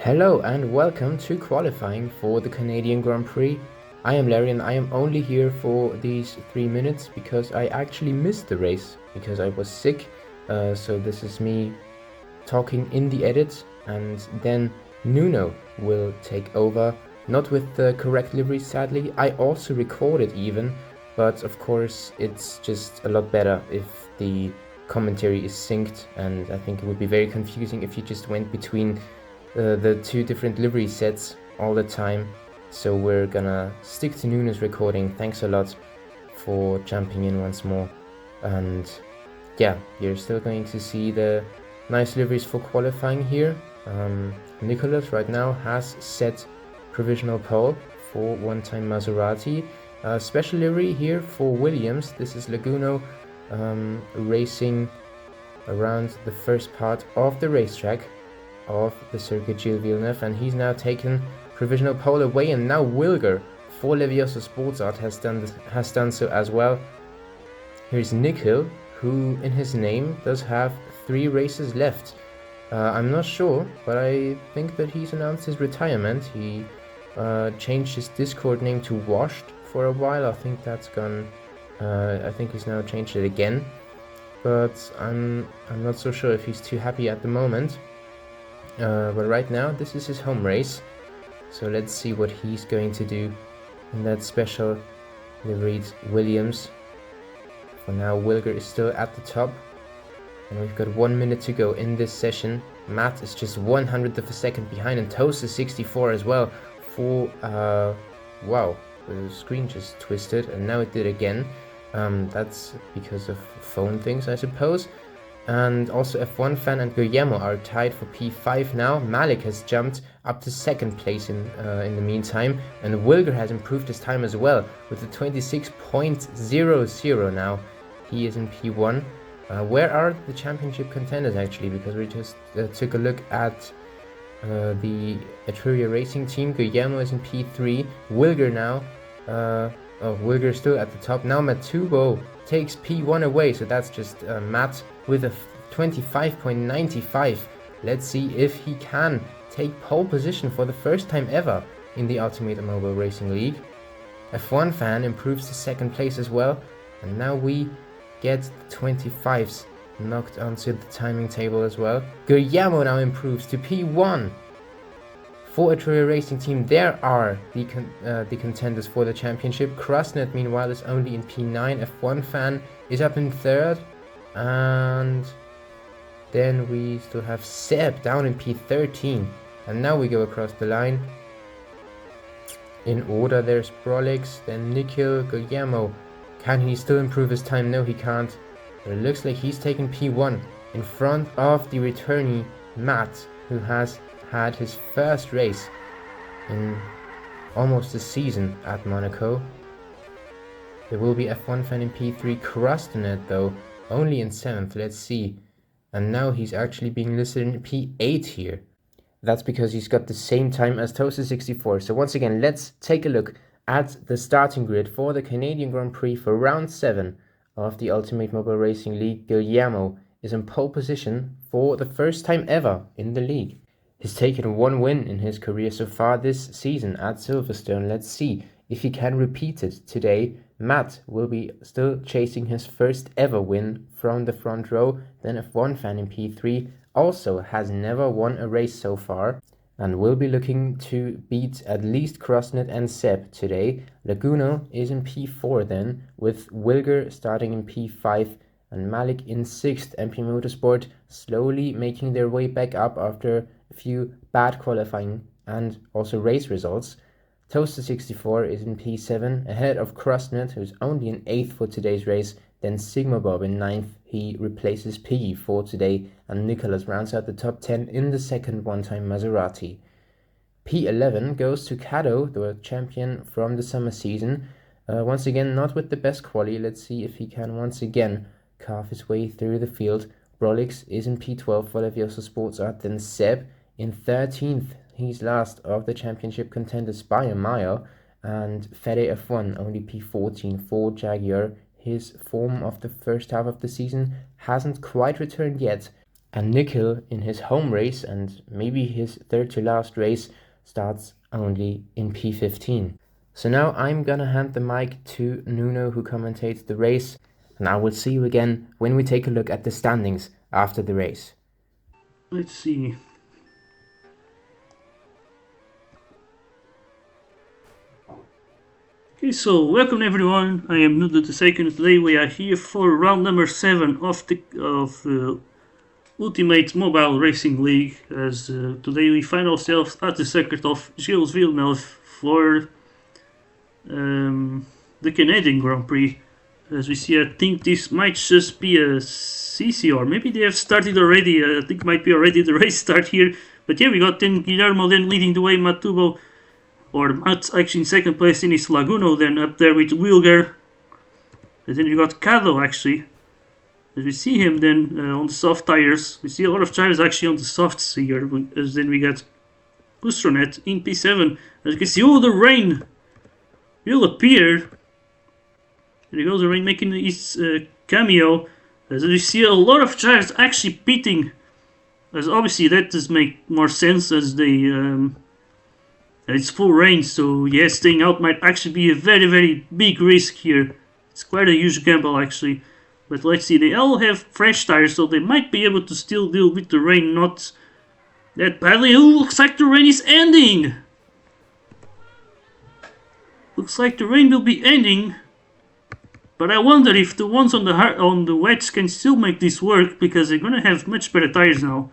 Hello and welcome to qualifying for the Canadian Grand Prix. I am Larry and I am only here for these 3 minutes because I actually missed the race because I was sick. So this is me talking in the edit, and then Nuno will take over, not with the correct livery sadly. I also recorded even, but of course it's just a lot better if the commentary is synced, and I think it would be very confusing if you just went between the two different livery sets all the time. So we're gonna stick to Nuno's recording. Thanks a lot for jumping in once more, and yeah, you're still going to see the nice liveries for qualifying here. Nicholas right now has set provisional pole for one-time Maserati. Special livery here for Williams. This is Laguno racing around the first part of the racetrack of the Circuit Gilles Villeneuve, and he's now taken provisional pole away, and now Wilger for Leviosa Sports Art has done so as well. Here's Nikhil, who in his name does have 3 races left. I'm not sure, but I think that he's announced his retirement. He changed his Discord name to Washed for a while. I think that's gone. I think he's now changed it again, but I'm not so sure if he's too happy at the moment. But right now this is his home race, so let's see what he's going to do in that special liveried Williams. For now, Wilger is still at the top, and we've got 1 minute to go in this session. Matt is just 100th of a second behind, and Toast is 64 as well. For wow, the screen just twisted, and now it did again. That's because of phone things, I suppose. And also F1 fan and Guillermo are tied for P5 now. Malik has jumped up to 2nd place in the meantime, and Wilger has improved his time as well with a 26.00 now. He is in P1. Where are the championship contenders actually? Because we just took a look at the Etruria Racing team. Guillermo is in P3. Wilger now. Wilger is still at the top. Now Matubo takes P1 away, so that's just Matt with a 25.95. Let's see if he can take pole position for the first time ever in the Ultimate Mobile Racing League. F1 fan improves to 2nd place as well, and now we get the 25s knocked onto the timing table as well. Guillermo now improves to P1. For Etruria Racing Team, there are the contenders for the championship. Krasnet, meanwhile, is only in P9. F1 fan is up in 3rd. And then we still have Seb down in P13. And now we go across the line. In order, there's Brolix, then Nikhil, Guillermo. Can he still improve his time? No, he can't. But it looks like he's taken P1 in front of the returnee, Matt, who has had his first race in almost a season at Monaco. There will be F1 fan in P3. Krustenet though only in 7th. Let's see. And now he's actually being listed in P8 here. That's because he's got the same time as Toast64. So once again, let's take a look at the starting grid for the Canadian Grand Prix for round 7 of the Ultimate Mobile Racing League. Guillermo is in pole position for the first time ever in the league. He's taken 1 win in his career so far this season at Silverstone. Let's see if he can repeat it today. Matt will be still chasing his first ever win from the front row. Then F1 fan in P3 also has never won a race so far, and will be looking to beat at least Krasnet and Seb today. Laguno is in P4 then, with Wilger starting in P5 and Malik in 6th. MP Motorsport slowly making their way back up after a few bad qualifying and also race results. Toaster64 is in P7 ahead of Krasnet, who's only in 8th for today's race. Then Sigma Bob in 9th. He replaces Piggy for today, and Nicholas rounds out the top 10 in the 2nd one-time Maserati. P11 goes to Kado, the champion from the summer season. Once again, not with the best quali. Let's see if he can once again carve his way through the field. Brolix is in P12 for Leviosa Sports Art. Then Seb in 13th. He's last of the championship contenders by a mile. And Fede F1 only P14 for Jaguar. His form of the first half of the season hasn't quite returned yet, And Nikhil in his home race, and maybe his third to last race, starts only in P15. So now I'm gonna hand the mic to Nuno, who commentates the race, and I will see you again when we take a look at the standings after the race. Let's see. Okay, so welcome everyone. I am Nuno the Second. Today we are here for round number 7 of the Ultimate Mobile Racing League. As today we find ourselves at the circuit of Gilles Villeneuve for the Canadian Grand Prix. As we see, I think this might just be a CC, or maybe they have started already. I think it might be already the race start here. But yeah, we got then Guillermo then leading the way, Matubo, or Matt's actually in second place in his Laguno, then up there with Wilger. And then we got Cado actually. As we see him then on the soft tires. We see a lot of tires actually on the softs here. As then we got Kustronet in P7. As you can see, oh, the rain will appear. There he goes, the rain making his cameo. As we see a lot of tires actually pitting. As obviously that does make more sense as they it's full rain. So yeah, staying out might actually be a very, very big risk here. It's quite a huge gamble actually. But let's see, they all have fresh tires, so they might be able to still deal with the rain not that badly. Ooh, looks like the rain is ending! Looks like the rain will be ending. But I wonder if the ones on the wets can still make this work, because they're gonna have much better tires now.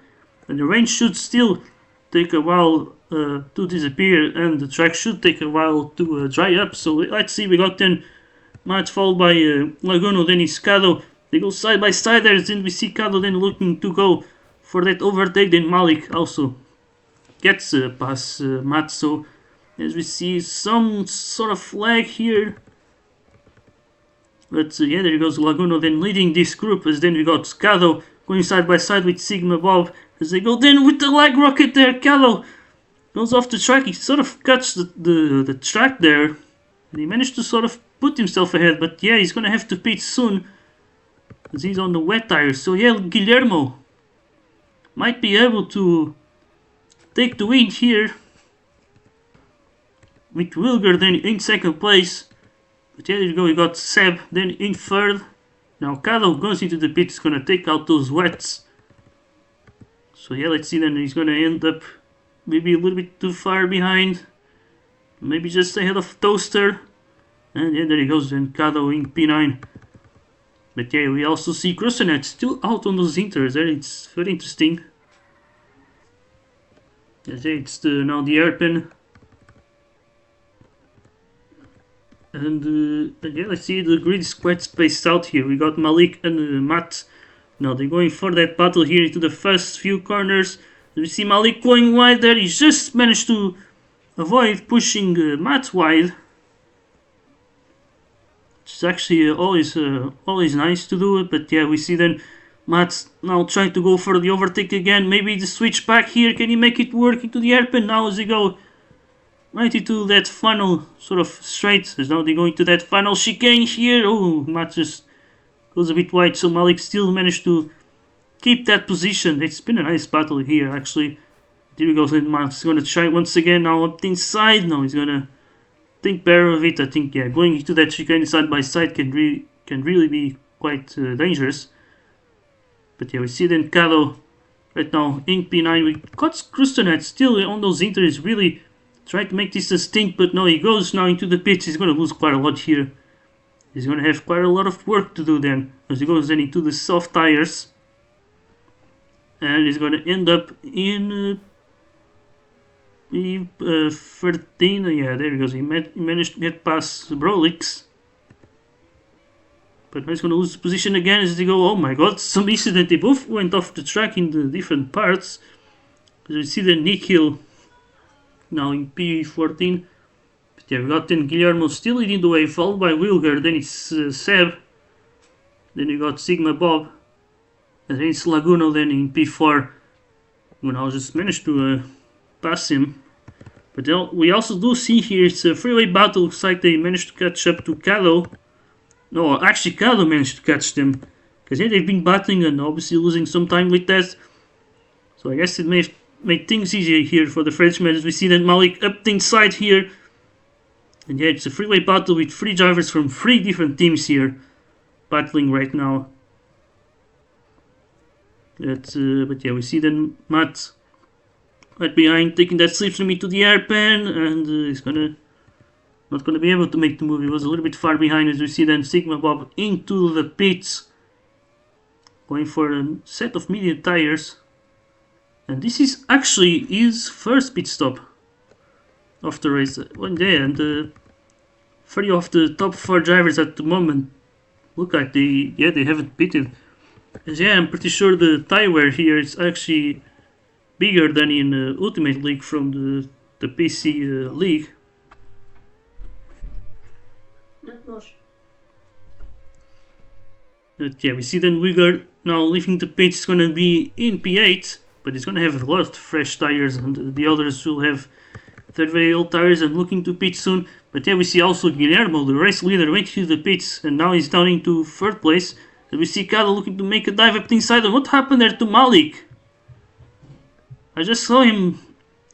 And the rain should still take a while to disappear, and the track should take a while to dry up. So let's see, we got then Matt followed by Laguno, then is Cado. They go side by side there, then we see Cado then looking to go for that overtake. Then Malik also gets past Matt. So as we see some sort of flag here. But yeah, there goes Laguno then leading this group. As then we got Cado going side by side with Sigma Bob. As they go then with the lag rocket there, Cado goes off the track. He sort of cuts the track there. And he managed to sort of put himself ahead, but yeah, he's gonna have to pit soon as he's on the wet tires. So yeah, Guillermo might be able to take the win here with Wilger then in second place. But yeah, there you go, we got Seb then in third. Now Cado goes into the pit, he's gonna take out those wets. So yeah, let's see, then he's gonna end up maybe a little bit too far behind, maybe just ahead of Toaster. And yeah, there he goes, then Cado in P9. But yeah, we also see Krussenet still out on those inters there. It's very interesting. Yeah, it's now the airpin. And yeah, let's see, the grid is quite spaced out here. We got Malik and Matt. Now they're going for that battle here into the first few corners. We see Malik going wide there. He's just managed to avoid pushing Matt wide. It's actually always nice to do it. But yeah, we see then Matt's now trying to go for the overtake again. Maybe the switch back here. Can he make it work into the airpin now as they go right into that final sort of straight? As now they go into that final chicane here. Oh, Matt just goes a bit wide. So Malik still managed to keep that position. It's been a nice battle here actually. There he goes, and Matt's gonna try once again now up the inside. Now he's gonna think better of it. I think yeah, going into that chicane side by side can really be quite dangerous. But yeah, we see then Cado right now in P9. We got Krustenet still on those inters, really trying to make this a stink, but no, he goes now into the pits. He's gonna lose quite a lot here. He's gonna have quite a lot of work to do then, as he goes then into the soft tires. And he's gonna end up in 13, yeah, there he goes. He managed to get past Brolix. But now he's going to lose position again as they go. Oh my god, some incident. They both went off the track in the different parts. As we see the Nikhil now in P14. But yeah, we got then Guillermo still leading the way, followed by Wilger. Then it's Seb. Then we got Sigma Bob. And then it's Laguno then in P4. When I just managed to pass him. But we also do see here it's a freeway battle. Looks like they managed to catch up to Cado. No, actually Cado managed to catch them. Because yeah, they've been battling and obviously losing some time with that. So I guess it may have made things easier here for the Frenchman, as we see that Malik up the inside here. And yeah, it's a freeway battle with 3 drivers from 3 different teams here battling right now. But yeah, we see then Matt right behind, taking that slipstream into the airpan, and he's not gonna be able to make the move. He was a little bit far behind, as we see then Sigma Bob into the pits, going for a set of medium tires. And this is actually his first pit stop of the race. One day, and 3 of the top 4 drivers at the moment look like they haven't pitted. As yeah, I'm pretty sure the tire wear here is actually bigger than in Ultimate League from the PC league. But yeah, we see then Wigger now leaving the pits. It's gonna be in P8, but he's gonna have a lot of fresh tires, and the others will have their very old tires and looking to pit soon. But yeah, we see also Guillermo, the race leader, went to the pits, and now he's down into 3rd place. And we see Kado looking to make a dive up the inside. And what happened there to Malik? I just saw him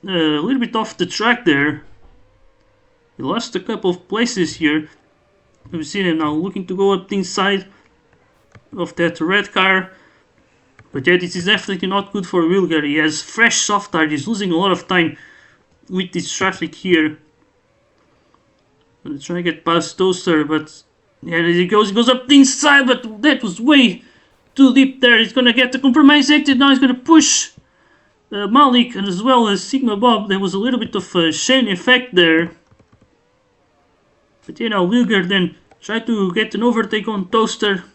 a little bit off the track there. He lost a couple of places here. We see him now looking to go up the inside of that red car. But yeah, this is definitely not good for Wilger. He has fresh soft tires. He's losing a lot of time with this traffic here. Gonna try to get past Toaster, but yeah, there he goes up the inside, but that was way too deep there. He's gonna get the compromise exit. Now he's gonna push Malik, and as well as Sigma Bob. There was a little bit of a chain effect there. But you know, Wilger then tried to get an overtake on Toaster,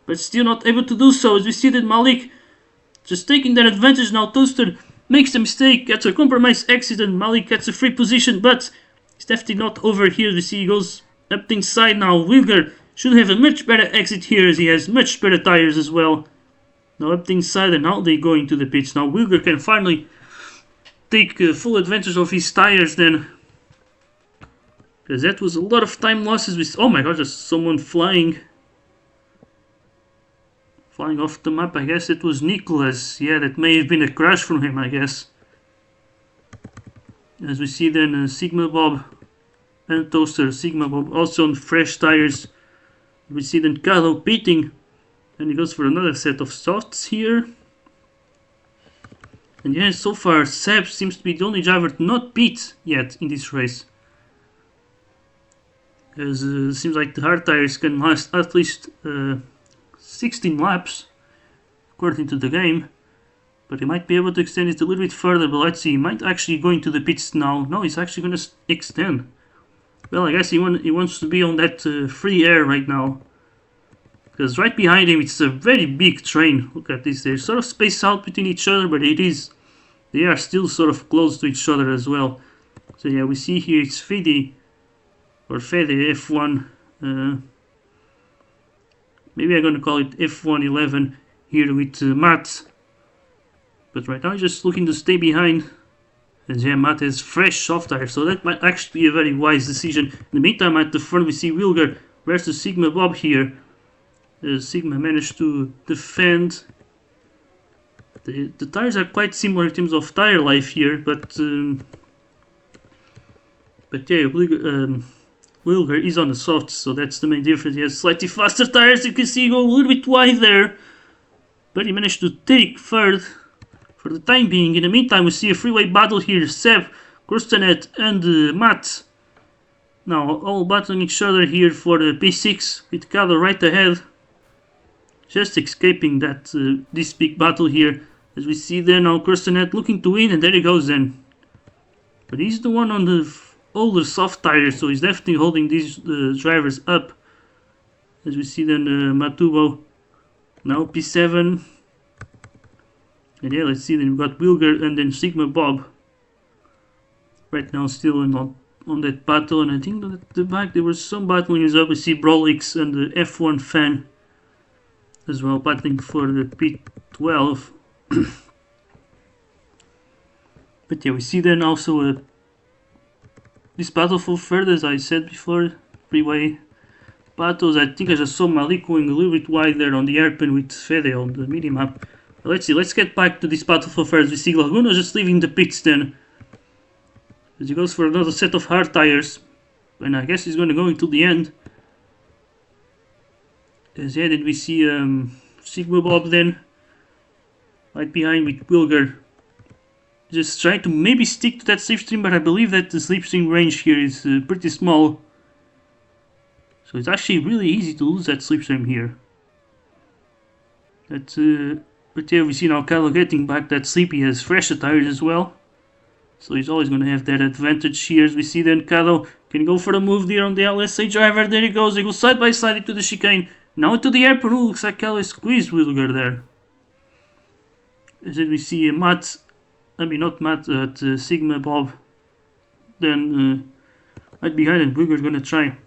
but still not able to do so, as we see that Malik just taking that advantage now. Toaster makes a mistake, gets a compromise exit, and Malik gets a free position, but he's definitely not over here. We see he goes up the inside now. Wilger should have a much better exit here, as he has much better tires as well. Now up the inside, and now they go into the pits. Now Wilger can finally take full advantage of his tires then, because that was a lot of time losses with, oh my god, just someone flying off the map. I guess it was Nicholas. Yeah, that may have been a crash from him, I guess. As we see then Sigma Bob and Toaster. Sigma Bob also on fresh tires. We see then Carlo pitting, and he goes for another set of softs here. And yeah, so far Seb seems to be the only driver to not pit yet in this race, as it seems like the hard tires can last at least 16 laps according to the game, but he might be able to extend it a little bit further. But let's see, he might actually go into the pits now. No, he's actually going to extend. Well, I guess he wants to be on that free air right now, because right behind him it's a very big train. Look at this, they're sort of spaced out between each other, but they are still sort of close to each other as well. So yeah, we see here it's Fede F1, maybe I'm gonna call it F111 here with Matt, but right now he's just looking to stay behind, as yeah, Matt has fresh soft tires, so that might actually be a very wise decision. In the meantime, at the front we see Wilger versus Sigma Bob here. Sigma managed to defend. The tires are quite similar in terms of tire life here, but yeah, Wilger is on the softs, so that's the main difference. He has slightly faster tires. You can see he go a little bit wide there, but he managed to take third for the time being. In the meantime, we see a freeway battle here. Seb, Krustanet, and Matt now all battling each other here for the P6, with Kado right ahead, just escaping that this big battle here. As we see there now, Krustanet looking to win, and there he goes then. But he's the one on the older soft tires, so he's definitely holding these drivers up. As we see then Matubo now P7, and yeah, let's see, then we've got Wilger and then Sigma Bob right now still on that battle. And I think that at the back there was some battling as well. We see Brolix and the F1 fan as well battling for the P12. But yeah, we see then also this battle for third, as I said before, freeway battles. I think I just saw Malik going a little bit wide there on the airpin with Fede on the mini map. Let's see, let's get back to this battle for first. We see Laguna just leaving the pits then. As he goes for another set of hard tires. And I guess he's going to go into the end. As yeah, then we see Sigma Bob then. Right behind with Wilger. Just trying to maybe stick to that slipstream, but I believe that the slipstream range here is pretty small. So it's actually really easy to lose that slipstream here. But yeah, we see now Carlo getting back that sleep. He has fresher tires as well. So he's always going to have that advantage here. As we see then Carlo can go for the move there on the LSA driver. There he goes. They go side by side into the chicane. Now into the airport. Ooh, looks like Carlo squeezed Wilger there. As then we see Matt. I mean, not Matt, Sigma Bob. Then right behind it, Wilger's going to try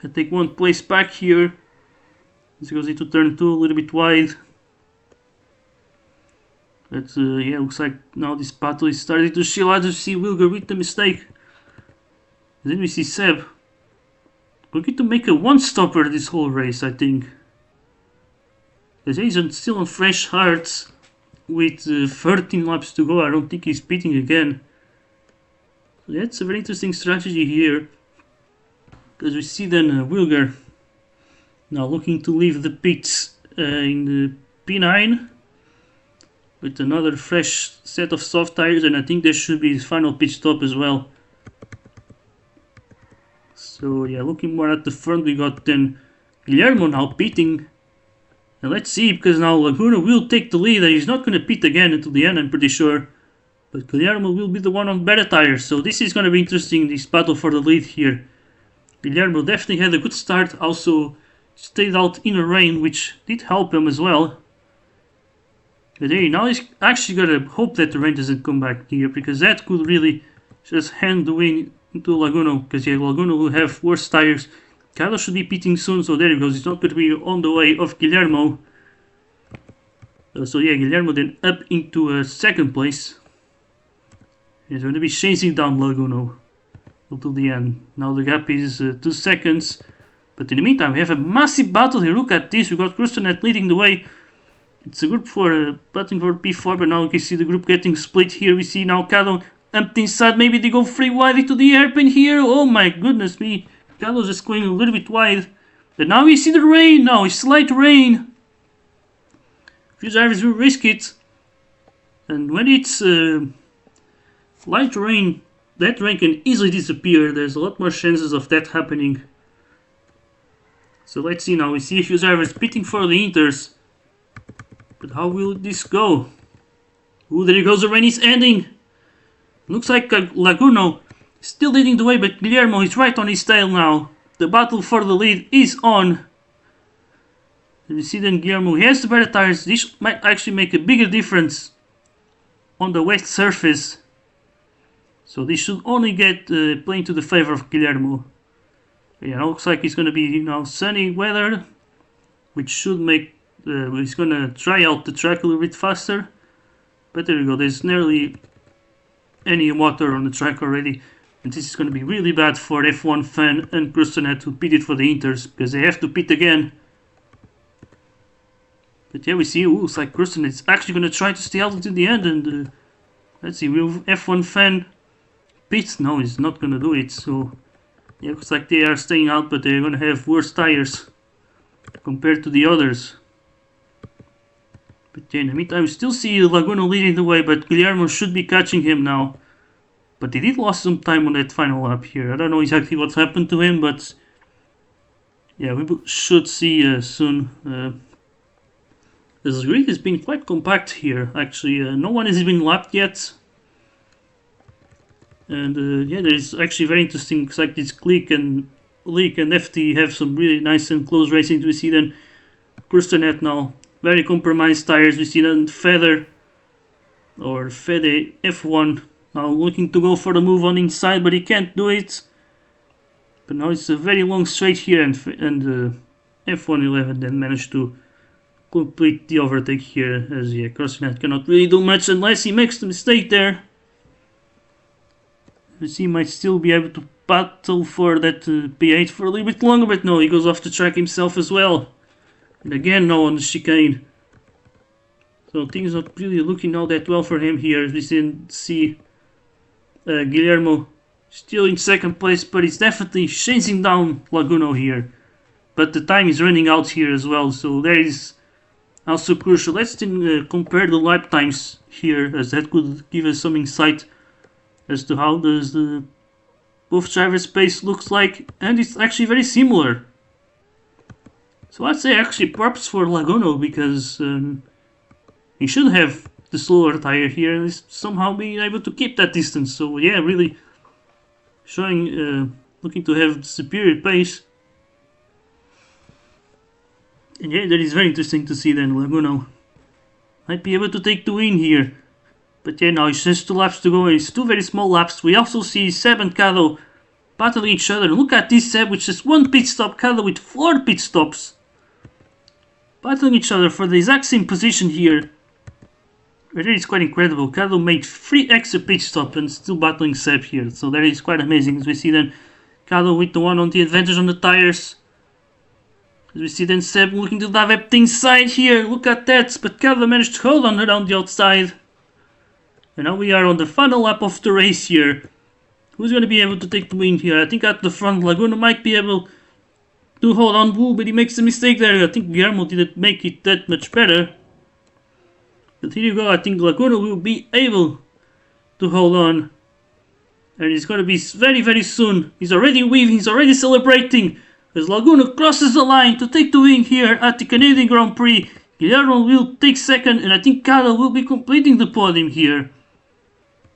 and take one place back here. As he goes into turn 2 a little bit wide. But yeah, looks like now this battle is starting to chill out. You see Wilger with the mistake. And then we see Seb. We're going to make a one-stopper this whole race, I think. As he's still on fresh hearts with 13 laps to go. I don't think he's pitting again. So that's a very interesting strategy here. Because we see then Wilger now looking to leave the pits in the P9. With another fresh set of soft tires, and I think there should be his final pit stop as well. So yeah, looking more at the front, we got then Guillermo now pitting. And let's see, because now Laguna will take the lead. He's not going to pit again until the end, I'm pretty sure. But Guillermo will be the one on better tires, so this is going to be interesting, this battle for the lead here. Guillermo definitely had a good start, also stayed out in the rain, which did help him as well. But hey, now he's actually got to hope that the rain doesn't come back here, because that could really just hand the win to Laguna, because yeah, Laguna will have worse tires. Carlos should be pitting soon, so there he goes. He's not going to be on the way of Guillermo. So yeah, Guillermo then up into second place. He's going to be chasing down Laguna until the end. Now the gap is 2 seconds. But in the meantime, we have a massive battle here. Look at this. We got Krustanet leading the way. It's a group for batting for P4, but now you can see the group getting split here. We see now Carlo empty inside. Maybe they go free wide into the airplane here. Oh my goodness me. Carlos is going a little bit wide. But now we see the rain. Now it's slight rain. Few drivers will risk it. And when it's light rain, that rain can easily disappear. There's a lot more chances of that happening. So let's see now. We see a few drivers pitting for the Inters. But how will this go? Ooh, there goes, the rain is ending. Looks like Laguna is still leading the way, but Guillermo is right on his tail now. The battle for the lead is on. And you see then Guillermo, he has the better tires. This might actually make a bigger difference on the wet surface. So this should only get playing to the favor of Guillermo. Yeah, looks like it's going to be sunny weather, which should make he's going to try out the track a little bit faster. But there we go, there's nearly any water on the track already. And this is going to be really bad for F1 fan and Krustanet who pitted for the Inters, because they have to pit again. But yeah, we see, looks like Krustanet is actually going to try to stay out until the end. And let's see, will F1 fan pit? No, he's not going to do it. So yeah, looks like they are staying out, but they're going to have worse tires compared to the others. But yeah, in the meantime, we still see Laguna leading the way, but Guillermo should be catching him now. But he did lose some time on that final lap here. I don't know exactly what's happened to him, but yeah, we should see soon. This grid has been quite compact here, actually. No one has been lapped yet. And yeah, there's actually very interesting, looks like this Leak and FT have some really nice and close racing. We see then Krustanet now. Very compromised tires. We see then Fede F1 now looking to go for the move on inside, but he can't do it. But now it's a very long straight here, and F111 then managed to complete the overtake here, as yeah, Krustanet cannot really do much unless he makes the mistake there. We see he might still be able to battle for that P8 for a little bit longer, but no, he goes off the track himself as well. And again, now on the chicane. So things not really looking all that well for him here. We see Guillermo still in second place, but he's definitely chasing down Laguno here. But the time is running out here as well, so that is also crucial. Let's then compare the lap times here, as that could give us some insight as to how does the both drivers' pace looks like, and it's actually very similar. So I'd say actually props for Laguno, because he should have the slower tire here and is somehow being able to keep that distance. So yeah, really showing, looking to have superior pace. And yeah, that is very interesting to see then. Laguno might be able to take the win here. But yeah, now it's just 2 laps to go, and it's 2 very small laps. We also see Seb and Kado battling each other. Look at this Seb with just 1 pit stop, Kado with 4 pit stops. Battling each other for the exact same position here. That is quite incredible. Kado made 3 extra pit stops and still battling Seb here. So that is quite amazing. As we see then Kado with the one on the advantage on the tires. As we see then Seb looking to dive up the inside here. Look at that. But Kado managed to hold on around the outside. And now we are on the final lap of the race here. Who's going to be able to take the win here? I think at the front Laguno might be able to hold on. Woo, but he makes a mistake there. I think Guillermo didn't make it that much better. But here you go. I think Laguno will be able to hold on. And it's going to be very, very soon. He's already weaving. He's already celebrating. As Laguno crosses the line to take the win here at the Canadian Grand Prix. Guillermo will take second. And I think Kado will be completing the podium here.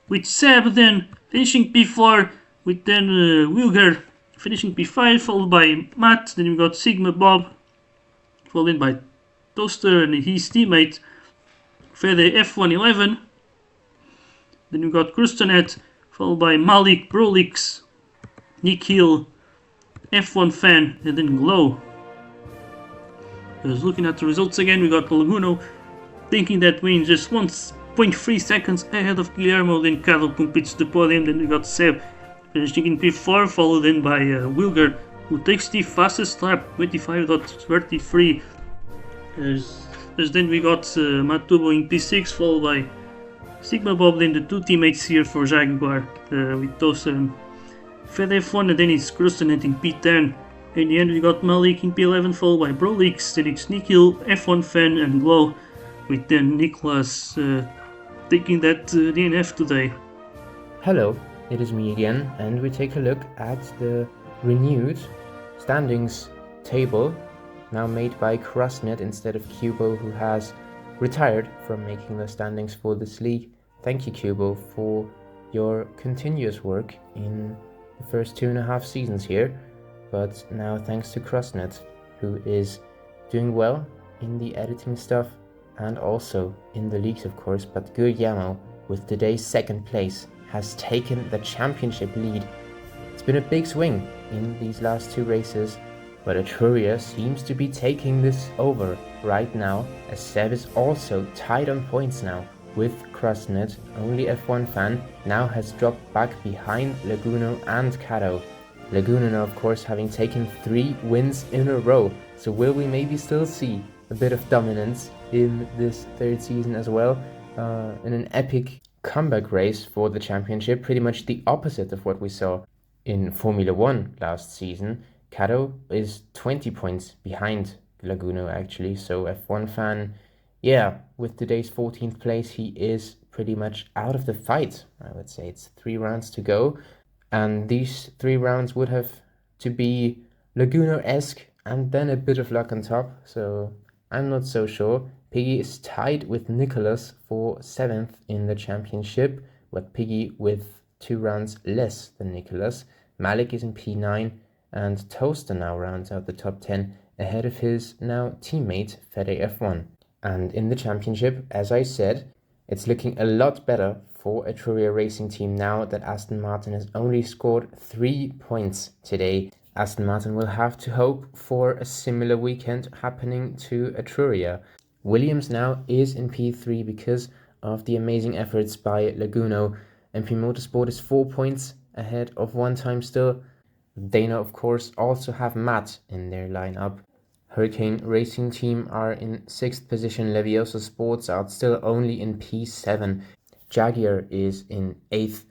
With Seb then finishing P4, with then Wilger finishing P5, followed by Matt. Then we got Sigma Bob, followed in by Toaster and his teammate Fede F111. Then we got Krustanet, followed by Malik, Brolix, Nick Hill, F1 Fan, and then Glow. Just looking at the results again, we got Laguno thinking that win just once. 0.3 seconds ahead of Guillermo, then Kado completes the podium, then we got Seb finishing in P4, followed in by Wilger, who takes the fastest lap, 25.33. As then we got Matubo in P6, followed by Sigma Bob, then the 2 teammates here for Jaguar, with Toaster and Fed F1, and then it's Krustanet in P10. In the end we got Malik in P11, followed by Brolix, then it's Nikhil, F1 Fan and Glow, with then Nicholas taking that DNF today. Hello, it is me again, and we take a look at the renewed standings table, now made by Crossnet instead of Cubo, who has retired from making the standings for this league. Thank you, Cubo, for your continuous work in the first 2.5 seasons here, but now thanks to Crossnet, who is doing well in the editing stuff and also in the leagues, of course. But Guillermo, with today's 2nd place, has taken the championship lead. It's been a big swing in these last 2 races, but Etruria seems to be taking this over right now, as Seb is also tied on points now with Crossnet. Only F1 Fan now has dropped back behind Laguno and Kado. Laguno now, of course, having taken 3 wins in a row, so will we maybe still see a bit of dominance in this 3rd season as well, in an epic comeback race for the championship, pretty much the opposite of what we saw in Formula 1 last season. Kado is 20 points behind Laguno actually, so F1 Fan, yeah, with today's 14th place, he is pretty much out of the fight. I would say it's 3 rounds to go, and these 3 rounds would have to be Laguno-esque and then a bit of luck on top, so I'm not so sure. Piggy is tied with Nicholas for 7th in the championship, but Piggy with 2 rounds less than Nicholas. Malik is in P9, and Toaster now rounds out the top 10 ahead of his now teammate Fede F1. And in the championship, as I said, it's looking a lot better for Etruria Racing Team now that Aston Martin has only scored 3 points today. Aston Martin will have to hope for a similar weekend happening to Etruria. Williams now is in P3 because of the amazing efforts by Laguno. MP Motorsport is 4 points ahead of One Time still. Dana, of course, also have Matt in their lineup. Hurricane Racing Team are in 6th position. Leviosa Sports are still only in P7. Jaguar is in 8th.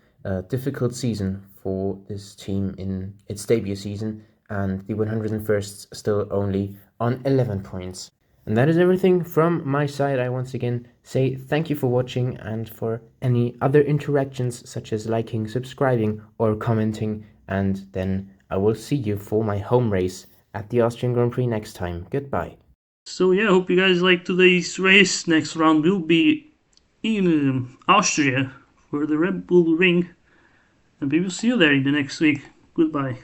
Difficult season for this team in its debut season, and the 101st still only on 11 points. And that is everything from my side. I once again say thank you for watching, and for any other interactions such as liking, subscribing or commenting, and then I will see you for my home race at the Austrian Grand Prix next time. Goodbye. So yeah, hope you guys like today's race. Next round will be in Austria for the Red Bull Ring, and we will see you there in the next week. Goodbye.